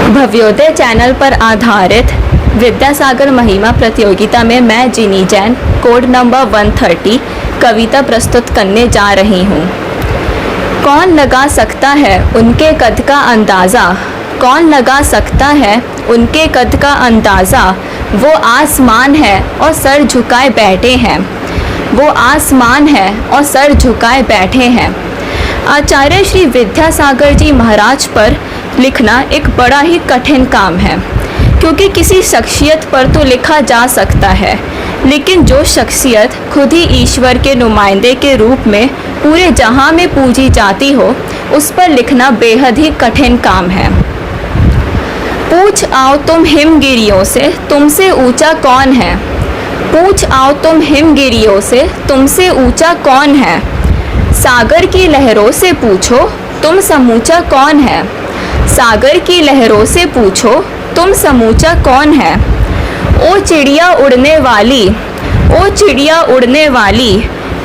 भव्योदय channel पर आधारित विद्यासागर महिमा प्रतियोगिता में मैं जिनी जैन कोड नंबर 130 कविता प्रस्तुत करने जा रही हूँ। कौन लगा सकता है उनके कद का अंदाज़ा, कौन लगा सकता है उनके कद का अंदाज़ा। वो आसमान है और सर झुकाए बैठे हैं, वो आसमान है और सर झुकाए बैठे हैं। आचार्य श्री विद्यासागर जी महाराज पर लिखना एक बड़ा ही कठिन काम है, क्योंकि किसी शख्सियत पर तो लिखा जा सकता है, लेकिन जो शख्सियत खुद ही ईश्वर के नुमाइंदे के रूप में पूरे जहां में पूजी जाती हो, उस पर लिखना बेहद ही कठिन काम है। पूछ आओ तुम हिमगिरियों से, तुमसे ऊंचा कौन है। पूछ आओ तुम हिमगिरियों से, तुमसे ऊंचा कौन है। सागर की लहरों से पूछो तुम समूचा कौन है। सागर की लहरों से पूछो तुम समूचा कौन है। ओ चिड़िया उड़ने वाली, ओ चिड़िया उड़ने वाली,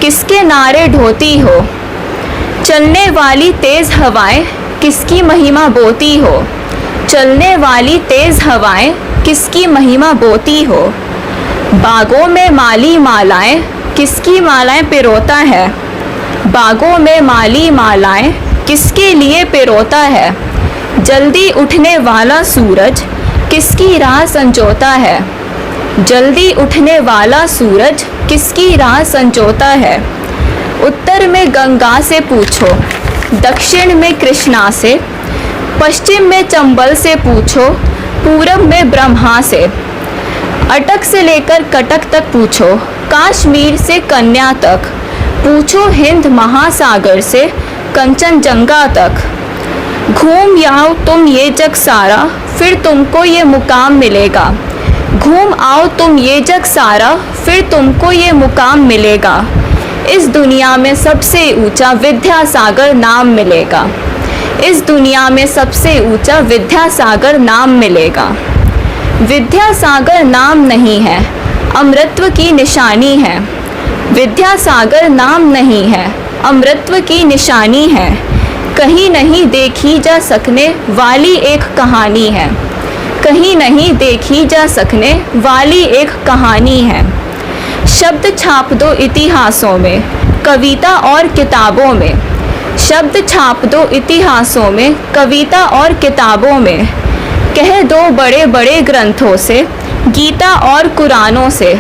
किसके नारे ढोती हो। चलने वाली तेज़ हवाएं किसकी महिमा बोती हो। चलने वाली तेज़ हवाएं किसकी महिमा बोती हो। बागों में माली मालाएं किसकी मालाएं पिरोता है। बागों में माली मालाएं किसके लिए पिरोता है। जल्दी उठने वाला सूरज किसकी राह संजोता है। जल्दी उठने वाला सूरज किसकी राह संजोता है। उत्तर में गंगा से पूछो, दक्षिण में कृष्णा से, पश्चिम में चंबल से पूछो, पूरब में ब्रह्मा से। अटक से लेकर कटक तक पूछो, कश्मीर से कन्या तक, पूछो हिंद महासागर से कंचनजंगा तक। घूम आओ तुम ये जग सारा, फिर तुमको ये मुकाम मिलेगा। घूम आओ तुम ये जग सारा, फिर तुमको ये मुकाम मिलेगा। इस दुनिया में सबसे ऊंचा विद्यासागर नाम मिलेगा। इस दुनिया में सबसे ऊंचा विद्यासागर नाम मिलेगा। विद्यासागर नाम नहीं है, अमृतत्व की निशानी है। विद्यासागर नाम नहीं है, अमृतत्व की निशानी है। कहीं नहीं देखी जा सकने वाली एक कहानी है। कहीं नहीं देखी जा सकने वाली एक कहानी है। शब्द छाप दो इतिहासों में, कविता और किताबों में। शब्द छाप दो इतिहासों में, कविता और किताबों में। कह दो बड़े बड़े ग्रंथों से, गीता और कुरानों से।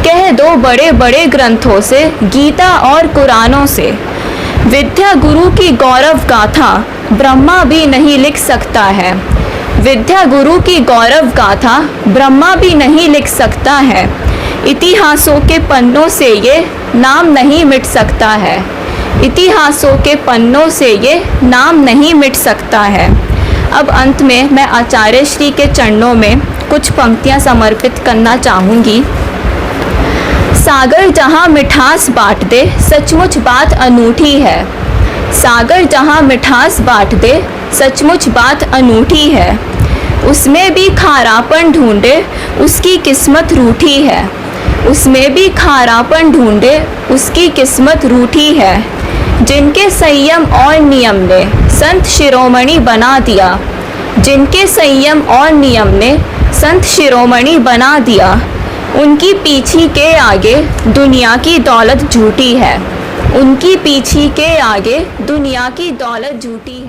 कह दो बड़े बड़े ग्रंथों से, गीता और कुरानों से। विद्या गुरु की गौरव गाथा ब्रह्मा भी नहीं लिख सकता है। विद्या गुरु की गौरव गाथा ब्रह्मा भी नहीं लिख सकता है। इतिहासों के पन्नों से ये नाम नहीं मिट सकता है। इतिहासों के पन्नों से ये नाम नहीं मिट सकता है। अब अंत में मैं आचार्य श्री के चरणों में कुछ पंक्तियां समर्पित करना चाहूँगी। सागर जहाँ मिठास बांट दे, सचमुच बात अनूठी है। सागर जहाँ मिठास बांट दे, सचमुच बात अनूठी है। उसमें भी खारापन ढूंढे, उसकी किस्मत रूठी है। उसमें भी खारापन ढूंढे, उसकी किस्मत रूठी है। जिनके संयम और नियम ने संत शिरोमणि बना दिया। जिनके संयम और नियम ने संत शिरोमणि बना दिया। उनकी पीछी के आगे दुनिया की दौलत झूठी है। उनकी पीछी के आगे दुनिया की दौलत झूठी है।